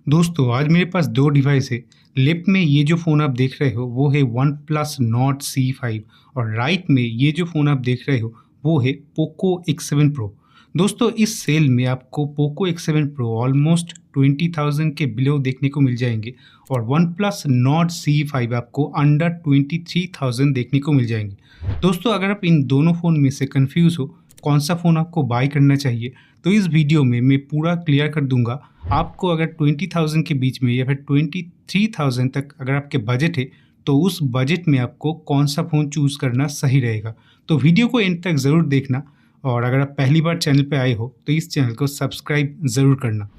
दोस्तों आज मेरे पास दो डिवाइस है। लेफ्ट में ये जो फ़ोन आप देख रहे हो वो है वन प्लस नॉट C5 और राइट में ये जो फ़ोन आप देख रहे हो वो है पोको X7 प्रो। दोस्तों इस सेल में आपको पोको X7 प्रो ऑलमोस्ट 20,000 के बिलो देखने को मिल जाएंगे और वन प्लस नॉट C5 आपको अंडर 23,000 देखने को मिल जाएंगे। दोस्तों अगर आप इन दोनों फ़ोन में से कंफ्यूज हो कौन सा फ़ोन आपको बाय करना चाहिए तो इस वीडियो में मैं पूरा क्लियर कर दूंगा। आपको अगर 20,000 के बीच में या फिर 23,000 तक अगर आपके बजट है तो उस बजट में आपको कौन सा फ़ोन चूज़ करना सही रहेगा। तो वीडियो को एंड तक ज़रूर देखना और अगर आप पहली बार चैनल पे आए हो तो इस चैनल को सब्सक्राइब ज़रूर करना।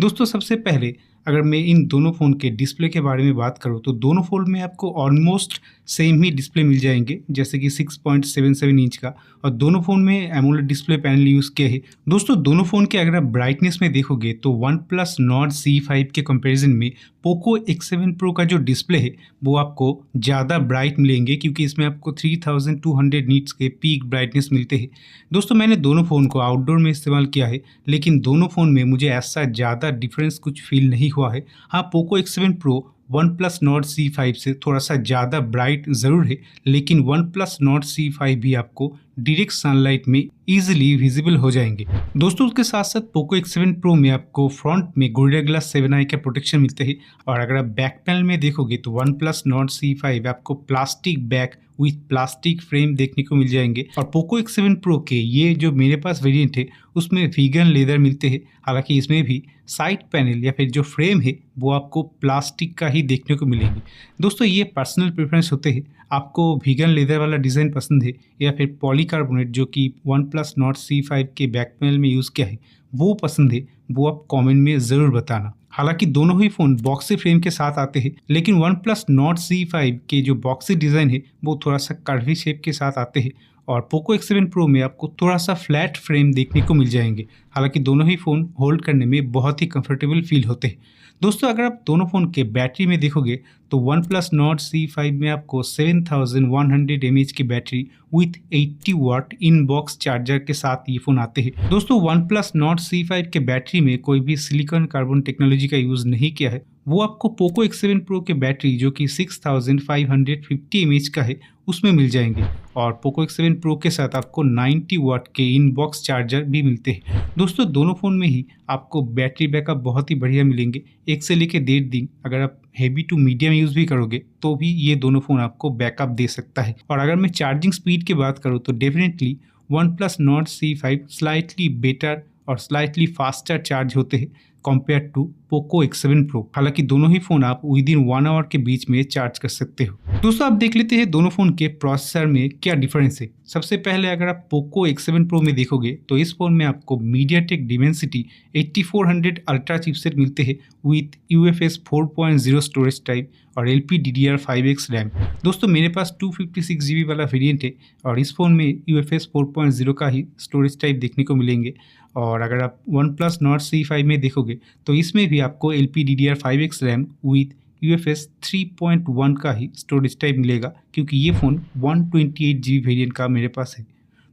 दोस्तों सबसे पहले अगर मैं इन दोनों फ़ोन के डिस्प्ले के बारे में बात करूँ तो दोनों फ़ोन में आपको ऑलमोस्ट सेम ही डिस्प्ले मिल जाएंगे जैसे कि 6.77 इंच का और दोनों फ़ोन में एमोलेड डिस्प्ले पैनल यूज़ किया है। दोस्तों दोनों फ़ोन के अगर आप ब्राइटनेस में देखोगे तो वन प्लस नॉट C5 के कंपैरिजन में पोको X7 प्रो का जो डिस्प्ले है वो आपको ज़्यादा ब्राइट मिलेंगे क्योंकि इसमें आपको 3200 नीट्स के पीक ब्राइटनेस मिलते हैं। दोस्तों मैंने दोनों फ़ोन को आउटडोर में इस्तेमाल किया है लेकिन दोनों फ़ोन में मुझे ऐसा ज़्यादा डिफरेंस कुछ फील नहीं हुआ है। हाँ Poco X7 pro one plus Nord C5 से थोड़ा सा ज़्यादा ब्राइट ज़रूर है लेकिन वन प्लस नॉट C5 भी आपको डायरेक्ट सनलाइट में इजीली विजिबल हो जाएंगे। दोस्तों उसके साथ साथ पोको X7 प्रो में आपको फ्रंट में गोरिल्ला ग्लास 7i का प्रोटेक्शन मिलते हैं और अगर आप बैक पैनल में देखोगे तो वन प्लस नॉट C5 आपको plastic back with plastic frame देखने को मिल जाएंगे और पोको X7 प्रो के ये जो मेरे पास वेरिएंट है उसमें वीगन लेदर मिलते हैं। हालांकि इसमें भी साइड पैनल या फिर जो फ्रेम है वो आपको प्लास्टिक का ही देखने को मिलेंगे। दोस्तों ये पर्सनल प्रेफरेंस होते हैं, आपको वीगन लेदर वाला डिज़ाइन पसंद है या फिर पॉलीकार्बोनेट जो कि वन प्लस नॉट C5 के बैक पैनल में यूज़ किया है वो पसंद है, वो आप कमेंट में ज़रूर बताना। हालांकि दोनों ही फ़ोन बॉक्सी फ्रेम के साथ आते हैं लेकिन वन प्लस नॉट C5 के जो बॉक्सी डिज़ाइन है वो थोड़ा सा कर्वी शेप के साथ आते हैं और पोको X7 प्रो में आपको थोड़ा सा फ्लैट फ्रेम देखने को मिल जाएंगे। हालांकि दोनों ही फ़ोन होल्ड करने में बहुत ही कंफर्टेबल फील होते हैं। दोस्तों अगर आप दोनों फ़ोन के बैटरी में देखोगे तो वन प्लस नॉट C5 में आपको 7100 mAh की battery with 80 watt in box charger के साथ ये फ़ोन आते हैं। दोस्तों वन प्लस नॉट C5 के बैटरी में कोई भी सिलिकॉन कार्बन टेक्नोलॉजी का यूज़ नहीं किया है, वो आपको पोको X7 प्रो के बैटरी जो कि 6550 mAh का है उसमें मिल जाएंगे और पोको X7 प्रो के साथ आपको 90 वाट के इन बॉक्स चार्जर भी मिलते हैं। दोस्तों दोनों फ़ोन में ही आपको बैटरी बैकअप बहुत ही बढ़िया मिलेंगे, 1 से लेकर 1.5 दिन अगर आप हेवी टू मीडियम यूज़ भी करोगे तो भी ये दोनों फ़ोन आपको बैकअप दे सकता है। और अगर मैं चार्जिंग स्पीड की बात करूँ तो definitely OnePlus Nord C5 slightly better और स्लाइटली फास्टर चार्ज होते हैं compare to Poco X7 pro. हालांकि दोनों ही फ़ोन आप विद इन 1 आवर के बीच में चार्ज कर सकते हो। दोस्तों आप देख लेते हैं दोनों फ़ोन के प्रोसेसर में क्या डिफरेंस है। सबसे पहले अगर आप पोको X7 प्रो में देखोगे तो इस फ़ोन में आपको मीडियाटेक डिमेंसिटी 8400 अल्ट्रा चिपसेट मिलते हैं विथ UFS 4.0 स्टोरेज टाइप और LPDDR5X रैम। दोस्तों मेरे पास 256 GB वाला वेरिएंट है और इस फ़ोन में UFS 4.0 का ही स्टोरेज टाइप देखने को मिलेंगे और अगर आप वन प्लस नॉट C5 में देखोगे तो इसमें भी आपको LPDDR5X रैम विथ UFS 3.1 का ही स्टोरेज टाइप मिलेगा क्योंकि ये फ़ोन 128 GB वेरिएंट का मेरे पास है।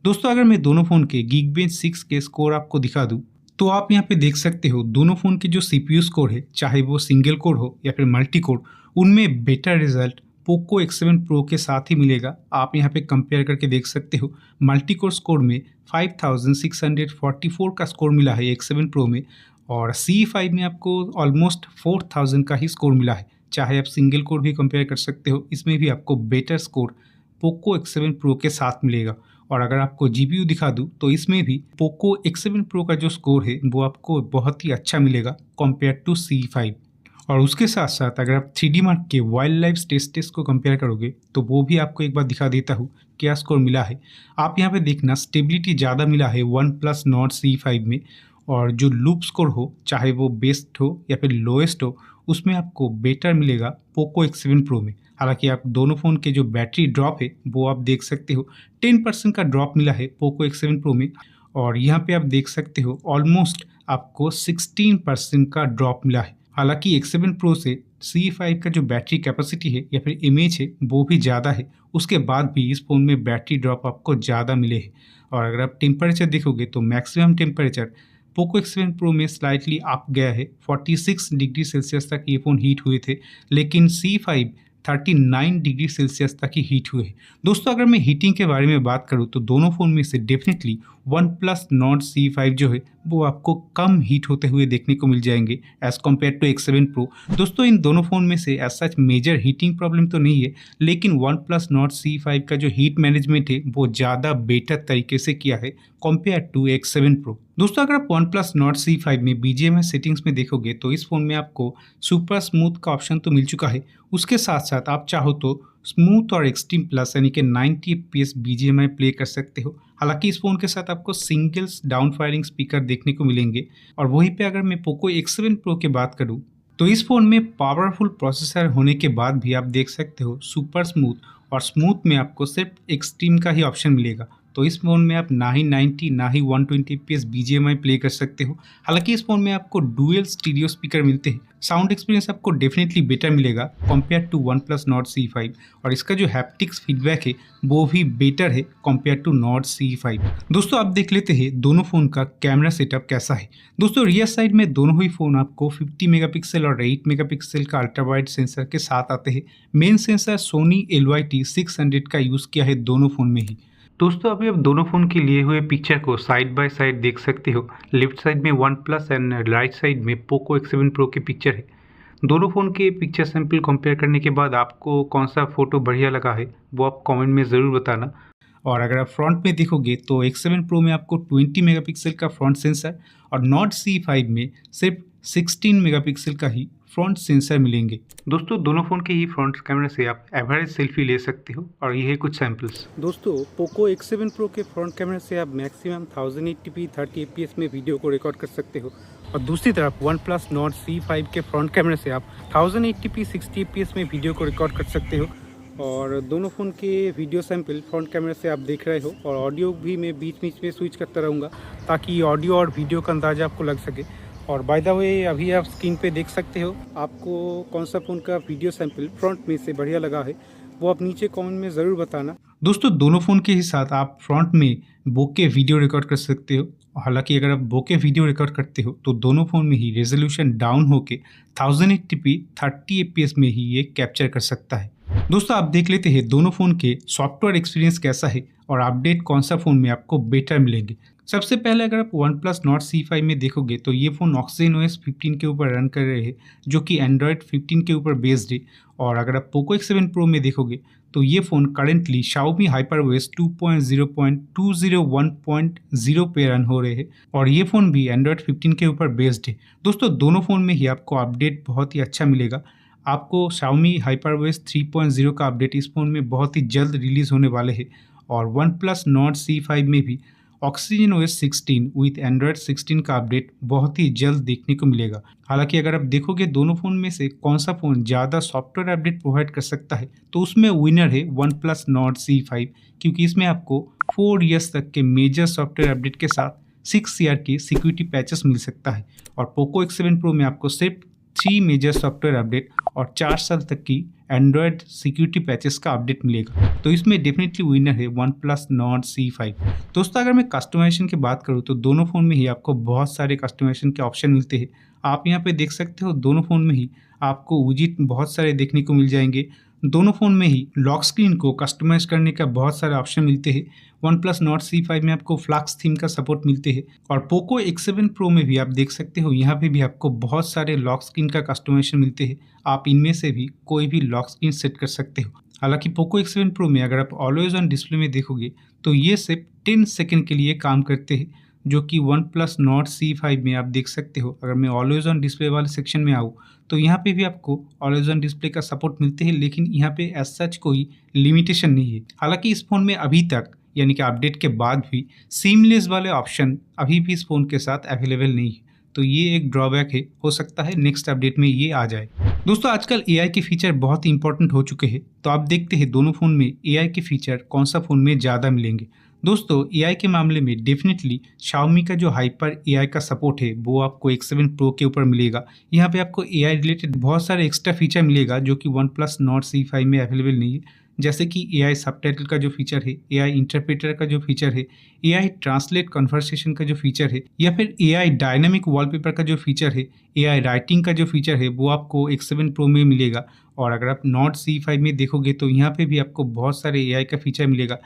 दोस्तों अगर मैं दोनों फ़ोन के Geekbench 6 के स्कोर आपको दिखा दूँ तो आप यहाँ पे देख सकते हो दोनों फ़ोन के जो CPU स्कोर है चाहे वो सिंगल कोर हो या फिर मल्टी कोर, उनमें better result Poco X7 pro के साथ ही मिलेगा। आप यहाँ पे कंपेयर करके देख सकते हो मल्टी कोर स्कोर में 5644 का स्कोर मिला है X7 प्रो में और C5 में आपको ऑलमोस्ट 4000 का ही स्कोर मिला है। चाहे आप सिंगल कोर भी कंपेयर कर सकते हो, इसमें भी आपको better score Poco X7 pro के साथ मिलेगा। और अगर आपको GPU दिखा दूँ तो इसमें भी पोको X7 प्रो का जो स्कोर है वो आपको बहुत ही अच्छा मिलेगा कंपेयर टू C5। और उसके साथ साथ अगर आप 3D मार्क के वाइल्ड लाइफ स्ट्रेस टेस्ट को कंपेयर करोगे तो वो भी आपको एक बार दिखा देता हूँ क्या स्कोर मिला है। आप यहाँ पे देखना स्टेबिलिटी ज़्यादा मिला है वन प्लस नॉट C5 में और जो लूप स्कोर हो चाहे वो बेस्ट हो या फिर लोएस्ट हो उसमें आपको बेटर मिलेगा पोको X7 प्रो में। हालांकि आप दोनों फ़ोन के जो बैटरी ड्रॉप है वो आप देख सकते हो 10% का ड्रॉप मिला है पोको X7 प्रो में और यहाँ पे आप देख सकते हो ऑलमोस्ट आपको 16% का ड्रॉप मिला है। हालांकि X7 प्रो से C5 का जो बैटरी कैपेसिटी है या फिर इमेज है वो भी ज़्यादा है, उसके बाद भी इस फ़ोन में बैटरी ड्रॉप आपको ज़्यादा मिले है। और अगर आप टेम्परेचर देखोगे तो maximum temperature Poco X7 pro में स्लाइटली अप गया है। 46 डिग्री सेल्सियस तक ये फ़ोन हीट हुए थे, लेकिन C5 39 डिग्री सेल्सियस तक ही हीट हुए हैं। दोस्तों अगर मैं हीटिंग के बारे में बात करूँ तो दोनों फ़ोन में से डेफिनेटली OnePlus Nord C5 जो है वो आपको कम हीट होते हुए देखने को मिल जाएंगे as compare to X7 Pro। दोस्तों इन दोनों फ़ोन में से as such major heating problem तो नहीं है, लेकिन OnePlus Nord C5 का जो हीट मैनेजमेंट है वो ज़्यादा बेटर तरीके से किया है कम्पेयर टू X7 Pro। दोस्तों अगर आप OnePlus Nord C5 में BGMI सेटिंग्स में देखोगे तो इस फ़ोन में आपको सुपर स्मूथ का ऑप्शन तो मिल चुका है, उसके साथ साथ आप चाहो तो स्मूथ और एक्सट्रीम प्लस यानी कि 90 FPS BGMI प्ले कर सकते हो। हालांकि इस फ़ोन के साथ आपको सिंगल्स डाउन फायरिंग स्पीकर देखने को मिलेंगे। और वहीं पे अगर मैं पोको X7 Pro की बात करूं तो इस फ़ोन में पावरफुल प्रोसेसर होने के बाद भी आप देख सकते हो सुपर स्मूथ, और स्मूथ में आपको सिर्फ एक्सट्रीम का ही ऑप्शन मिलेगा। तो इस फ़ोन में आप ना ही 90 ना ही 120 FPS BGMI प्ले कर सकते हो। हालांकि इस फ़ोन में आपको डुअल स्टीरियो स्पीकर मिलते हैं, साउंड एक्सपीरियंस आपको डेफिनेटली बेटर मिलेगा compare to OnePlus Nord C5, और इसका जो हैप्टिक्स फीडबैक है वो भी बेटर है कंपेयर टू Nord C5। दोस्तों आप देख लेते हैं दोनों फ़ोन का कैमरा सेटअप कैसा है। दोस्तों रियर साइड में दोनों ही फ़ोन आपको 50 मेगापिक्सल और 8 मेगापिक्सल का अल्ट्रा वाइड सेंसर के साथ आते हैं। मेन सेंसर सोनी LYT 600 का यूज़ किया है दोनों फ़ोन में ही। दोस्तों अभी आप दोनों फ़ोन के लिए हुए पिक्चर को साइड बाय साइड देख सकते हो। लेफ्ट साइड में OnePlus एंड राइट साइड में पोको X7 Pro की पिक्चर है। दोनों फ़ोन के पिक्चर सैंपल कंपेयर करने के बाद आपको कौन सा फ़ोटो बढ़िया लगा है वो आप कमेंट में ज़रूर बताना। और अगर आप फ्रंट में देखोगे तो X7 Pro में आपको 20 मेगापिक्सल का फ्रंट सेंसर और Nord C5 में सिर्फ 16 मेगापिक्सल का ही फ्रंट सेंसर मिलेंगे। दोस्तों दोनों फ़ोन के ही फ्रंट कैमरा से आप एवरेज सेल्फी ले सकते हो, और ये है कुछ सैंपल्स। दोस्तों पोको X7 Pro के फ्रंट कैमरा से आप मैक्सिमम 1080p 30 fps में वीडियो को रिकॉर्ड कर सकते हो, और दूसरी तरफ OnePlus Nord C5 के फ्रंट कैमरा से आप 1080p 60 fps में वीडियो को रिकॉर्ड कर सकते हो। और दोनों फ़ोन के वीडियो सैंपल फ्रंट कैमरा से आप देख रहे हो, और ऑडियो भी मैं बीच बीच में स्विच करता रहूँगा ताकि ऑडियो और वीडियो का अंदाज़ा आपको लग सके। और बाय द वे अभी आप स्क्रीन पे देख सकते हो आपको कौन सा फ़ोन का वीडियो सैंपल फ्रंट में से बढ़िया लगा है वो आप नीचे कमेंट में ज़रूर बताना। दोस्तों दोनों फ़ोन के ही साथ आप फ्रंट में बोके वीडियो रिकॉर्ड कर सकते हो। हालांकि अगर आप बोके वीडियो रिकॉर्ड करते हो तो दोनों फ़ोन में ही रेजोल्यूशन डाउन होके 1080p 30 fps में ही ये कैप्चर कर सकता है। दोस्तों आप देख लेते हैं दोनों फ़ोन के सॉफ्टवेयर एक्सपीरियंस कैसा है और अपडेट कौन सा फ़ोन में आपको बेटर मिलेंगे। सबसे पहले अगर आप OnePlus Nord C5 में देखोगे तो ये फ़ोन OxygenOS 15 के ऊपर रन कर रहे हैं, जो कि Android 15 के ऊपर बेस्ड है। और अगर आप पोको X7 Pro में देखोगे तो ये फ़ोन करेंटली Xiaomi HyperOS 2.0.201.0 पे रन हो रहे हैं, और ये फ़ोन भी Android 15 के ऊपर बेस्ड है। दोस्तों दोनों फ़ोन में ही आपको अपडेट बहुत ही अच्छा मिलेगा। आपको Xiaomi HyperOS 3.0 का अपडेट इस फ़ोन में बहुत ही जल्द रिलीज़ होने वाले हैं, और OnePlus Nord C5 में भी OxygenOS 16 विथ Android 16 का अपडेट बहुत ही जल्द देखने को मिलेगा। हालांकि अगर आप देखोगे दोनों फ़ोन में से कौन सा फ़ोन ज़्यादा सॉफ्टवेयर अपडेट प्रोवाइड कर सकता है तो उसमें विनर है OnePlus Nord C5, क्योंकि इसमें आपको 4 ईयर्स तक के मेजर सॉफ्टवेयर अपडेट के साथ 6 ईयर की सिक्योरिटी पैचेस मिल सकता है, और पोको X7 Pro में आपको सिर्फ 3 मेजर सॉफ्टवेयर अपडेट और 4 साल तक की एंड्रॉयड सिक्योरिटी पैचेस का अपडेट मिलेगा। तो इसमें डेफिनेटली विनर है OnePlus Nord C5। दोस्तों अगर मैं कस्टमाइजेशन की बात करूँ तो दोनों फ़ोन में ही आपको बहुत सारे कस्टमाइजेशन के ऑप्शन मिलते हैं। आप यहाँ पे देख सकते हो दोनों फ़ोन में ही आपको विजेट बहुत सारे देखने को मिल जाएंगे। दोनों फ़ोन में ही लॉक स्क्रीन को कस्टमाइज करने का बहुत सारे ऑप्शन मिलते हैं। OnePlus Nord C5 में आपको फ्लक्स थीम का सपोर्ट मिलते हैं, और पोको X7 Pro में भी आप देख सकते हो यहाँ पे भी आपको बहुत सारे लॉक स्क्रीन का कस्टमाइजेशन मिलते हैं। आप इनमें से भी कोई भी लॉक स्क्रीन सेट कर सकते हो। हालांकि पोको X7 Pro में अगर आप ऑलवेज ऑन डिस्प्ले में देखोगे तो ये सिर्फ 10 सेकेंड के लिए काम करते हैं, जो कि OnePlus Nord C5 में आप देख सकते हो। अगर मैं ऑलवेज ऑन डिस्प्ले वाले सेक्शन में आऊँ तो यहाँ पे भी आपको ऑलवेज ऑन डिस्प्ले का सपोर्ट मिलते हैं, लेकिन यहाँ पे एज सच कोई लिमिटेशन नहीं है। हालांकि इस फ़ोन में अभी तक यानी कि अपडेट के बाद भी सीमलेस वाले ऑप्शन अभी भी इस फ़ोन के साथ अवेलेबल नहीं है, तो ये एक ड्रॉबैक है। हो सकता है नेक्स्ट अपडेट में ये आ जाए। दोस्तों आजकल AI के फीचर बहुत ही इंपॉर्टेंट हो चुके हैं, तो आप देखते हैं दोनों फ़ोन में AI के फीचर कौन सा फ़ोन में ज़्यादा मिलेंगे। दोस्तों AI के मामले में डेफिनेटली Xiaomi का जो हाइपर AI का सपोर्ट है वो आपको X7 Pro के ऊपर मिलेगा। यहाँ पे आपको AI रिलेटेड बहुत सारे एक्स्ट्रा फीचर मिलेगा जो कि OnePlus Nord C5 में अवेलेबल नहीं है, जैसे कि एआई सबटाइटल का जो फीचर है, एआई इंटरप्रेटर का जो फीचर है, एआई ट्रांसलेट कन्वर्सेशन का जो फीचर है, या फिर एआई डायनामिक वॉलपेपर का जो फीचर है, एआई राइटिंग का जो फीचर है, वो आपको X7 Pro में मिलेगा। और अगर आप नॉट C5 में देखोगे तो यहाँ पे भी आपको बहुत सारे एआई का फीचर मिलेगा,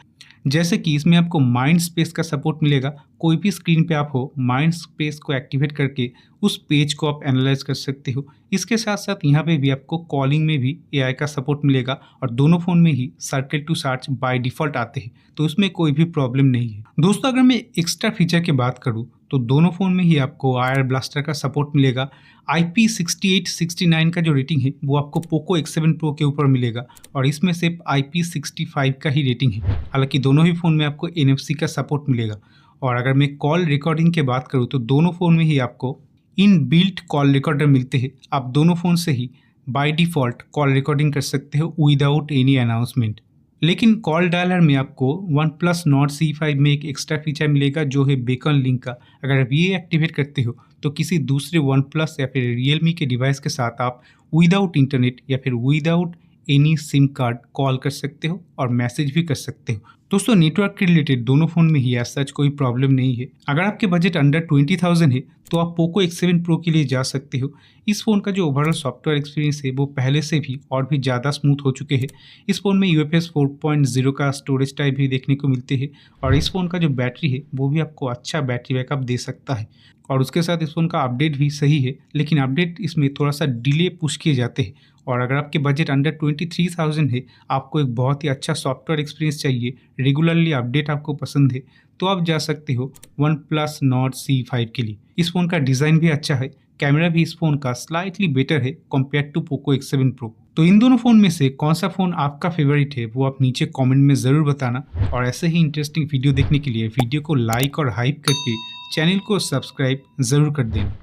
जैसे कि इसमें आपको माइंड स्पेस का सपोर्ट मिलेगा। कोई भी स्क्रीन पे आप हो, माइंड स्पेस को एक्टिवेट करके उस पेज को आप एनालाइज कर सकते हो। इसके साथ साथ यहाँ पे भी आपको कॉलिंग में भी एआई का सपोर्ट मिलेगा, और दोनों फ़ोन में ही circle to search by default आते हैं, तो उसमें कोई भी प्रॉब्लम नहीं है। दोस्तों, अगर मैं एक्स्ट्रा फीचर की बात करूँ तो दोनों फ़ोन में ही आपको आईआर ब्लास्टर का सपोर्ट मिलेगा। IP68-69 का जो रेटिंग है वो आपको पोको X7 Pro के ऊपर मिलेगा, और इसमें सिर्फ IP65 का ही रेटिंग है। हालांकि दोनों ही फ़ोन में आपको NFC का सपोर्ट मिलेगा। और अगर मैं कॉल रिकॉर्डिंग की बात करूँ तो दोनों फ़ोन में ही आपको इन बिल्ट कॉल रिकॉर्डर मिलते हैं। आप दोनों फ़ोन से ही बाय डिफ़ॉल्ट कॉल रिकॉर्डिंग कर सकते हो विदाउट एनी अनाउंसमेंट। लेकिन कॉल डायलर में आपको OnePlus Nord C5 में एक एक्स्ट्रा फीचर मिलेगा, जो है बेकन लिंक का। अगर आप ये एक्टिवेट करते हो तो किसी दूसरे OnePlus या फिर Realme के डिवाइस के साथ आप विदाउट इंटरनेट या फिर without any SIM card call कर सकते हो और मैसेज भी कर सकते हो। दोस्तों, नेटवर्क के रिलेटेड दोनों फ़ोन में ही एज सच कोई प्रॉब्लम नहीं है। अगर आपके बजट अंडर 20,000 है तो आप पोको X7 Pro के लिए जा सकते हो। इस फ़ोन का जो ओवरऑल सॉफ्टवेयर एक्सपीरियंस है वो पहले से भी और भी ज़्यादा स्मूथ हो चुके हैं। इस फ़ोन में UFS 4.0 का स्टोरेज टाइप भी देखने को मिलते हैं, और इस फ़ोन का जो बैटरी है वो भी आपको अच्छा बैटरी बैकअप दे सकता है। और उसके साथ इस फ़ोन का अपडेट भी सही है, लेकिन अपडेट इसमें थोड़ा सा डिले पुश किए जाते हैं। और अगर आपके बजट अंडर 23,000 है, आपको एक बहुत ही अच्छा सॉफ्टवेयर एक्सपीरियंस चाहिए, रेगुलरली अपडेट आपको पसंद है, तो आप जा सकते हो OnePlus Nord C5 के लिए। इस फ़ोन का डिज़ाइन भी अच्छा है, कैमरा भी इस फ़ोन का स्लाइटली बेटर है compare to Poco X7 Pro। तो इन दोनों फ़ोन में से कौन सा फ़ोन आपका फेवरेट है वो आप नीचे कमेंट में ज़रूर बताना। और ऐसे ही इंटरेस्टिंग वीडियो देखने के लिए वीडियो को लाइक और हाइप करके चैनल को सब्सक्राइब ज़रूर कर देना।